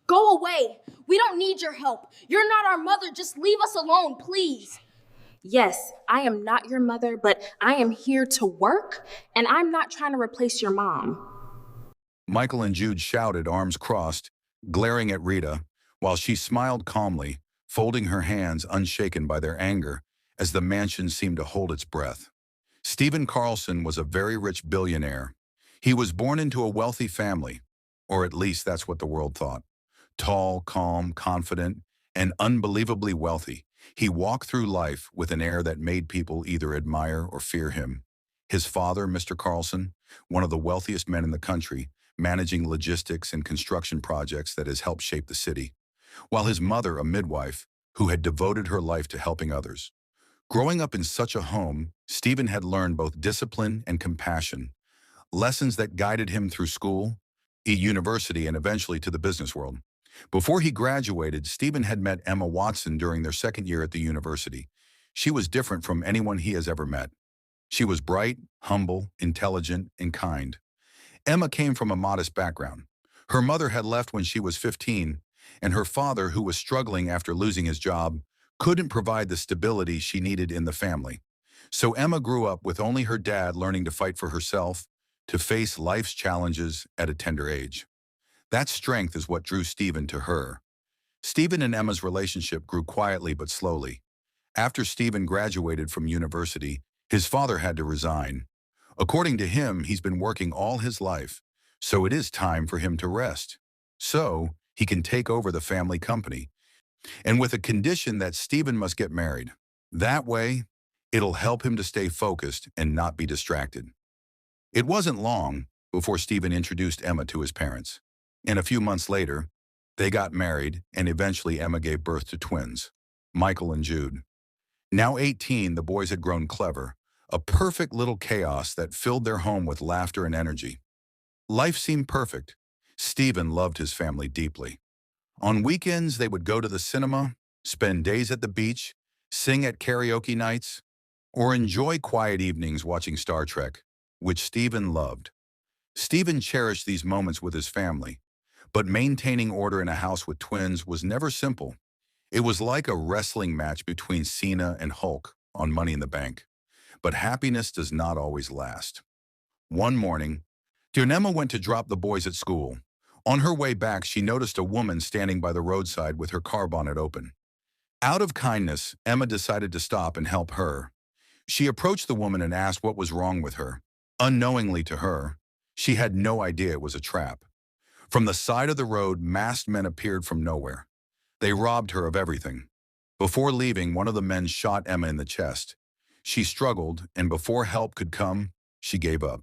Go away. We don't need your help. You're not our mother. Just leave us alone, please. Yes, I am not your mother, but I am here to work, and I'm not trying to replace your mom. Michael and Jude shouted, arms crossed, glaring at Rita, while she smiled calmly, folding her hands unshaken by their anger as the mansion seemed to hold its breath. Stephen Carlson was a very rich billionaire. He was born into a wealthy family, or at least that's what the world thought. Tall, calm, confident, and unbelievably wealthy, he walked through life with an air that made people either admire or fear him. His father, Mr. Carlson, one of the wealthiest men in the country, managing logistics and construction projects that has helped shape the city, while his mother, a midwife, who had devoted her life to helping others. Growing up in such a home, Stephen had learned both discipline and compassion, lessons that guided him through school, university, and eventually to the business world. Before he graduated, Stephen had met Emma Watson during their second year at the university. She was different from anyone he has ever met. She was bright, humble, intelligent, and kind. Emma came from a modest background. Her mother had left when she was 15, and her father, who was struggling after losing his job, couldn't provide the stability she needed in the family. So Emma grew up with only her dad learning to fight for herself, to face life's challenges at a tender age. That strength is what drew Stephen to her. Stephen and Emma's relationship grew quietly but slowly. After Stephen graduated from university, his father had to resign. According to him, he's been working all his life, so it is time for him to rest. So he can take over the family company, and with a condition that Stephen must get married. That way, it'll help him to stay focused and not be distracted. It wasn't long before Stephen introduced Emma to his parents, and a few months later, they got married, and eventually Emma gave birth to twins, Michael and Jude. Now 18, the boys had grown clever, a perfect little chaos that filled their home with laughter and energy. Life seemed perfect. Stephen loved his family deeply. On weekends, they would go to the cinema, spend days at the beach, sing at karaoke nights, or enjoy quiet evenings watching Star Trek, which Stephen loved. Stephen cherished these moments with his family, but maintaining order in a house with twins was never simple. It was like a wrestling match between Cena and Hulk on Money in the Bank. But happiness does not always last. One morning, Emma went to drop the boys at school. On her way back, she noticed a woman standing by the roadside with her car bonnet open. Out of kindness, Emma decided to stop and help her. She approached the woman and asked what was wrong with her. Unknowingly to her, she had no idea it was a trap. From the side of the road, masked men appeared from nowhere. They robbed her of everything. Before leaving, one of the men shot Emma in the chest. She struggled, and before help could come, she gave up.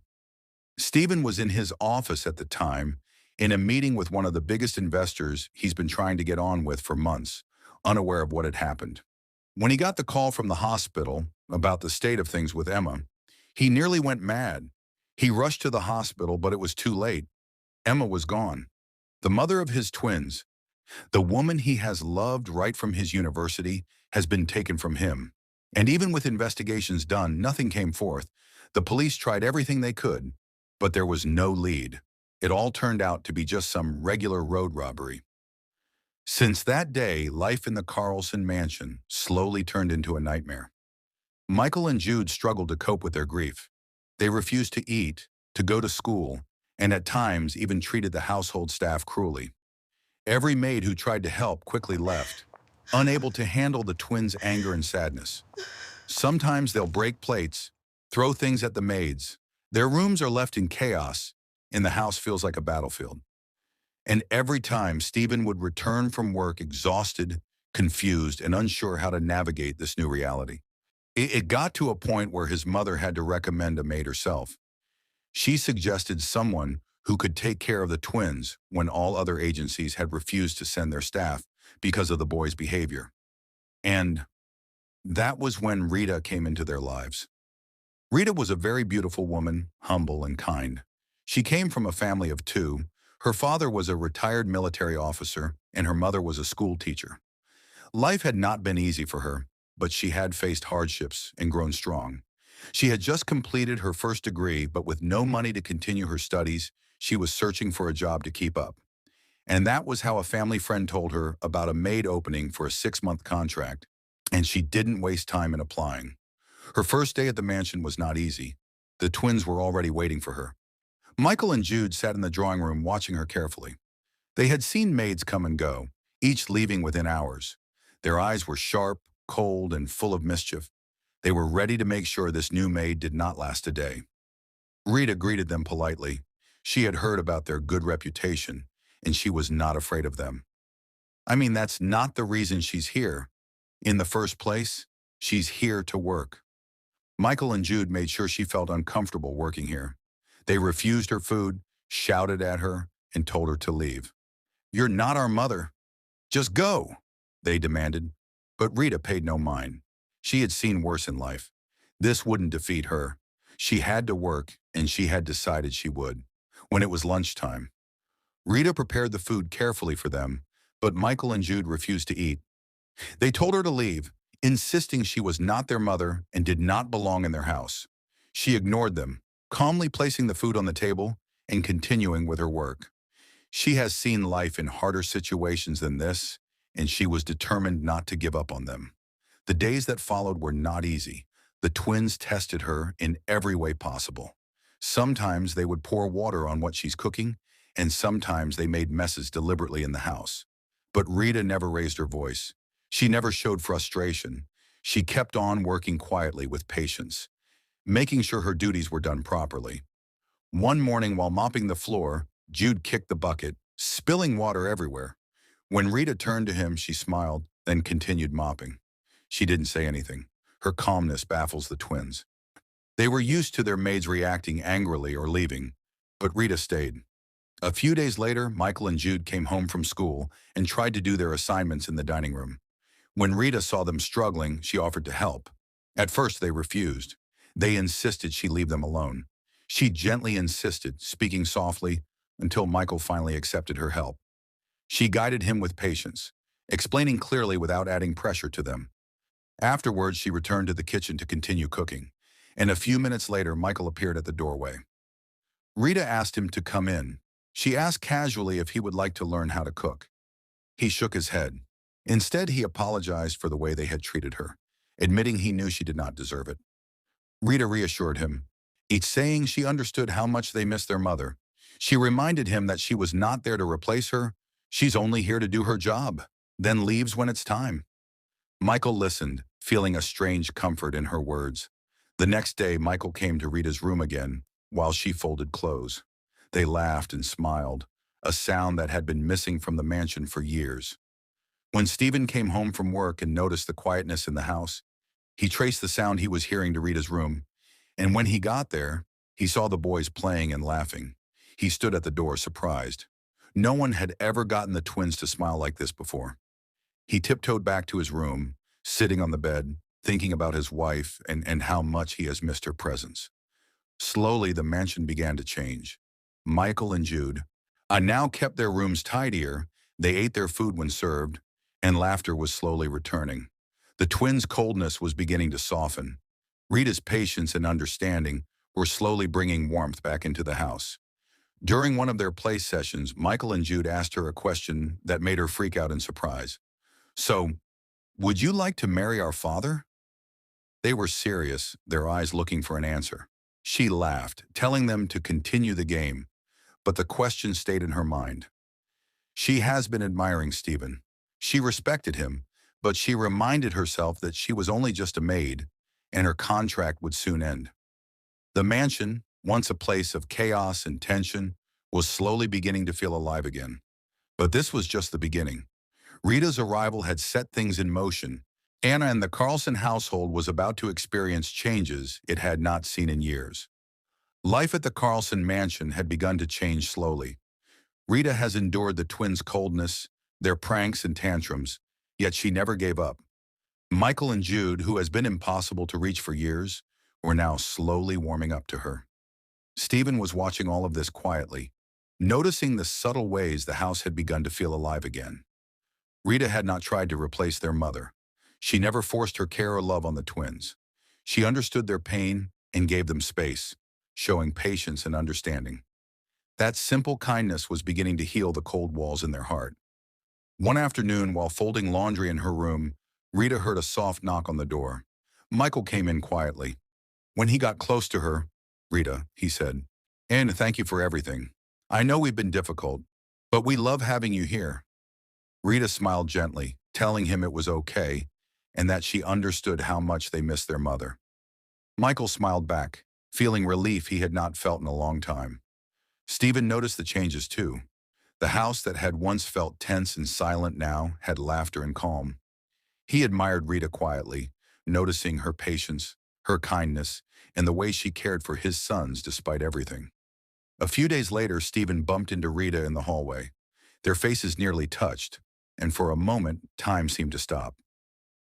Stephen was in his office at the time, in a meeting with one of the biggest investors he's been trying to get on with for months, unaware of what had happened. When he got the call from the hospital about the state of things with Emma, he nearly went mad. He rushed to the hospital, but it was too late. Emma was gone. The mother of his twins, the woman he has loved right from his university, has been taken from him. And even with investigations done, nothing came forth. The police tried everything they could, but there was no lead. It all turned out to be just some regular road robbery. Since that day, life in the Carlson mansion slowly turned into a nightmare. Michael and Jude struggled to cope with their grief. They refused to eat, to go to school, and at times even treated the household staff cruelly. Every maid who tried to help quickly left, unable to handle the twins' anger and sadness. Sometimes they'll break plates, throw things at the maids. Their rooms are left in chaos, and the house feels like a battlefield. And every time Stephen would return from work exhausted, confused, and unsure how to navigate this new reality. It got to a point where his mother had to recommend a maid herself. She suggested someone who could take care of the twins when all other agencies had refused to send their staff because of the boys' behavior. And that was when Rita came into their lives. Rita was a very beautiful woman, humble and kind. She came from a family of two. Her father was a retired military officer, and her mother was a school teacher. Life had not been easy for her, but she had faced hardships and grown strong. She had just completed her first degree, but with no money to continue her studies, she was searching for a job to keep up. And that was how a family friend told her about a maid opening for a 6-month contract, and she didn't waste time in applying. Her first day at the mansion was not easy. The twins were already waiting for her. Michael and Jude sat in the drawing room watching her carefully. They had seen maids come and go, each leaving within hours. Their eyes were sharp, cold, and full of mischief. They were ready to make sure this new maid did not last a day. Rita greeted them politely. She had heard about their good reputation, and she was not afraid of them. I mean, that's not the reason she's here. In the first place, she's here to work. Michael and Jude made sure she felt uncomfortable working here. They refused her food, shouted at her, and told her to leave. "You're not our mother. Just go," they demanded. But Rita paid no mind. She had seen worse in life. This wouldn't defeat her. She had to work, and she had decided she would. When it was lunchtime, Rita prepared the food carefully for them, but Michael and Jude refused to eat. They told her to leave, insisting she was not their mother and did not belong in their house. She ignored them, calmly placing the food on the table and continuing with her work. She has seen life in harder situations than this, and she was determined not to give up on them. The days that followed were not easy. The twins tested her in every way possible. Sometimes they would pour water on what she's cooking, and sometimes they made messes deliberately in the house. But Rita never raised her voice. She never showed frustration. She kept on working quietly with patience, making sure her duties were done properly. One morning while mopping the floor, Jude kicked the bucket, spilling water everywhere. When Rita turned to him, she smiled, then continued mopping. She didn't say anything. Her calmness baffles the twins. They were used to their maids reacting angrily or leaving, but Rita stayed. A few days later, Michael and Jude came home from school and tried to do their assignments in the dining room. When Rita saw them struggling, she offered to help. At first, they refused. They insisted she leave them alone. She gently insisted, speaking softly, until Michael finally accepted her help. She guided him with patience, explaining clearly without adding pressure to them. Afterwards, she returned to the kitchen to continue cooking, and a few minutes later, Michael appeared at the doorway. Rita asked him to come in. She asked casually if he would like to learn how to cook. He shook his head. Instead, he apologized for the way they had treated her, admitting he knew she did not deserve it. Rita reassured him, each saying she understood how much they missed their mother. She reminded him that she was not there to replace her. She's only here to do her job, then leaves when it's time. Michael listened, feeling a strange comfort in her words. The next day, Michael came to Rita's room again while she folded clothes. They laughed and smiled, a sound that had been missing from the mansion for years. When Stephen came home from work and noticed the quietness in the house, he traced the sound he was hearing to Rita's room, and when he got there, he saw the boys playing and laughing. He stood at the door, surprised. No one had ever gotten the twins to smile like this before. He tiptoed back to his room, sitting on the bed, thinking about his wife and how much he has missed her presence. Slowly, the mansion began to change. Michael and Jude now kept their rooms tidier, they ate their food when served, and laughter was slowly returning. The twins' coldness was beginning to soften. Rita's patience and understanding were slowly bringing warmth back into the house. During one of their play sessions, Michael and Jude asked her a question that made her freak out in surprise. "So, would you like to marry our father?" They were serious, their eyes looking for an answer. She laughed, telling them to continue the game, but the question stayed in her mind. She has been admiring Stephen. She respected him, but she reminded herself that she was only just a maid, and her contract would soon end. The mansion, once a place of chaos and tension, was slowly beginning to feel alive again. But this was just the beginning. Rita's arrival had set things in motion. Anna and the Carlson household was about to experience changes it had not seen in years. Life at the Carlson mansion had begun to change slowly. Rita has endured the twins' coldness, their pranks and tantrums, yet she never gave up. Michael and Jude, who has been impossible to reach for years, were now slowly warming up to her. Stephen was watching all of this quietly, noticing the subtle ways the house had begun to feel alive again. Rita had not tried to replace their mother. She never forced her care or love on the twins. She understood their pain and gave them space, showing patience and understanding. That simple kindness was beginning to heal the cold walls in their heart. One afternoon, while folding laundry in her room, Rita heard a soft knock on the door. Michael came in quietly. When he got close to her, "Rita," he said, "and thank you for everything. I know we've been difficult, but we love having you here." Rita smiled gently, telling him it was okay, and that she understood how much they missed their mother. Michael smiled back, feeling relief he had not felt in a long time. Stephen noticed the changes too. The house that had once felt tense and silent now had laughter and calm. He admired Rita quietly, noticing her patience, her kindness, and the way she cared for his sons despite everything. A few days later, Stephen bumped into Rita in the hallway. Their faces nearly touched, and for a moment, time seemed to stop.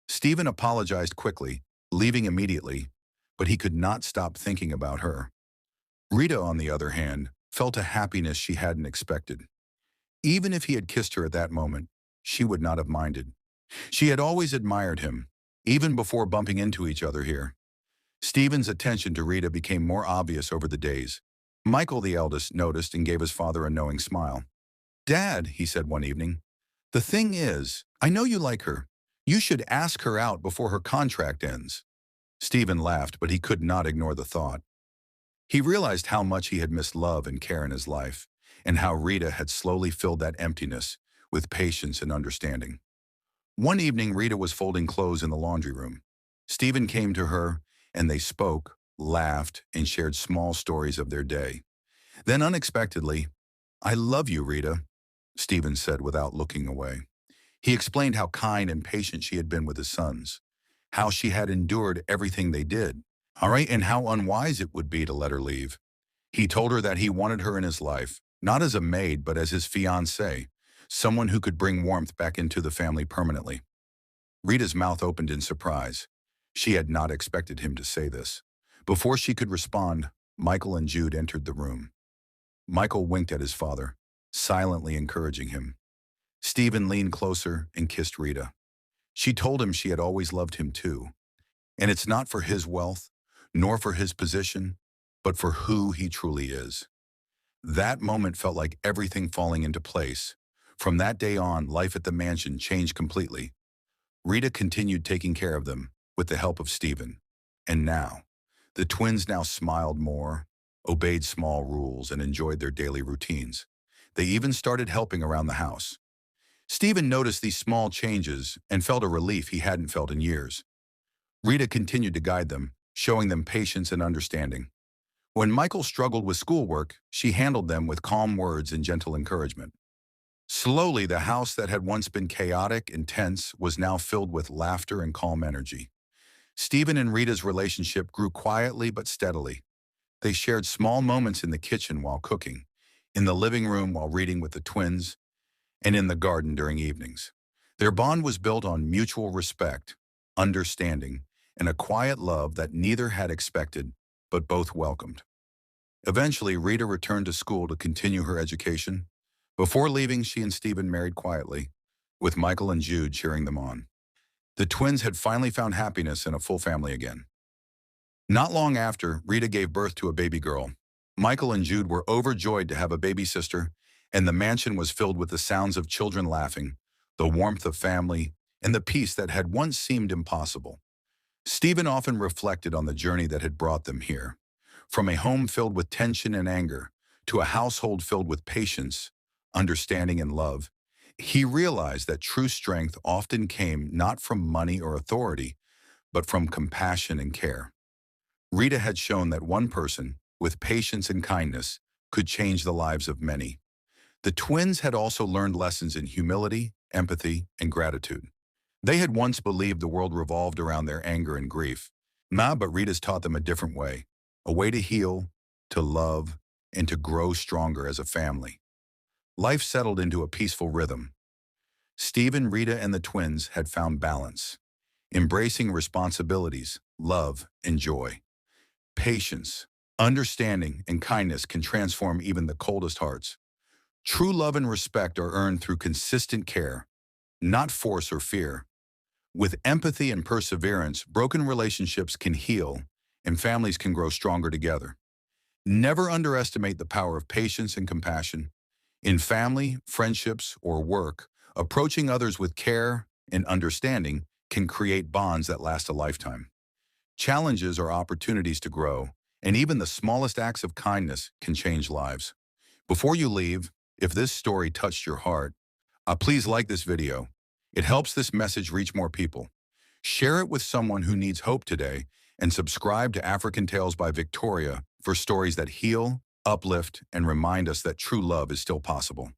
Stephen apologized quickly, leaving immediately, but he could not stop thinking about her. Rita, on the other hand, felt a happiness she hadn't expected. Even if he had kissed her at that moment, she would not have minded. She had always admired him, even before bumping into each other here. Stephen's attention to Rita became more obvious over the days. Michael, the eldest, noticed and gave his father a knowing smile. "Dad," he said one evening, "the thing is, I know you like her. You should ask her out before her contract ends." Stephen laughed, but he could not ignore the thought. He realized how much he had missed love and care in his life, and how Rita had slowly filled that emptiness with patience and understanding. One evening, Rita was folding clothes in the laundry room. Stephen came to her, and they spoke, laughed, and shared small stories of their day. Then unexpectedly, "I love you, Rita," Stephen said without looking away. He explained how kind and patient she had been with his sons, how she had endured everything they did, all right, and how unwise it would be to let her leave. He told her that he wanted her in his life, not as a maid, but as his fiancée, someone who could bring warmth back into the family permanently. Rita's mouth opened in surprise. She had not expected him to say this. Before she could respond, Michael and Jude entered the room. Michael winked at his father, silently encouraging him. Stephen leaned closer and kissed Rita. She told him she had always loved him too. And it's not for his wealth, nor for his position, but for who he truly is. That moment felt like everything falling into place. From that day on, life at the mansion changed completely. Rita continued taking care of them, with the help of Stephen. And now, the twins now smiled more, obeyed small rules, and enjoyed their daily routines. They even started helping around the house. Stephen noticed these small changes and felt a relief he hadn't felt in years. Rita continued to guide them, showing them patience and understanding. When Michael struggled with schoolwork, she handled them with calm words and gentle encouragement. Slowly, the house that had once been chaotic and tense was now filled with laughter and calm energy. Stephen and Rita's relationship grew quietly but steadily. They shared small moments in the kitchen while cooking, in the living room while reading with the twins, and in the garden during evenings. Their bond was built on mutual respect, understanding, and a quiet love that neither had expected, but both welcomed. Eventually, Rita returned to school to continue her education. Before leaving, she and Stephen married quietly, with Michael and Jude cheering them on. The twins had finally found happiness in a full family again. Not long after, Rita gave birth to a baby girl. Michael and Jude were overjoyed to have a baby sister, and the mansion was filled with the sounds of children laughing, the warmth of family, and the peace that had once seemed impossible. Stephen often reflected on the journey that had brought them here. From a home filled with tension and anger, to a household filled with patience, understanding, and love, he realized that true strength often came not from money or authority, but from compassion and care. Rita had shown that one person, with patience and kindness, could change the lives of many. The twins had also learned lessons in humility, empathy, and gratitude. They had once believed the world revolved around their anger and grief. But Rita's taught them a different way, a way to heal, to love, and to grow stronger as a family. Life settled into a peaceful rhythm. Stephen, Rita, and the twins had found balance, embracing responsibilities, love, and joy. Patience, understanding, and kindness can transform even the coldest hearts. True love and respect are earned through consistent care, not force or fear. With empathy and perseverance, broken relationships can heal, and families can grow stronger together. Never underestimate the power of patience and compassion. In family, friendships, or work, approaching others with care and understanding can create bonds that last a lifetime. Challenges are opportunities to grow, and even the smallest acts of kindness can change lives. Before you leave, if this story touched your heart, please like this video. It helps this message reach more people. Share it with someone who needs hope today, and subscribe to African Tales by Victoria for stories that heal, uplift, and remind us that true love is still possible.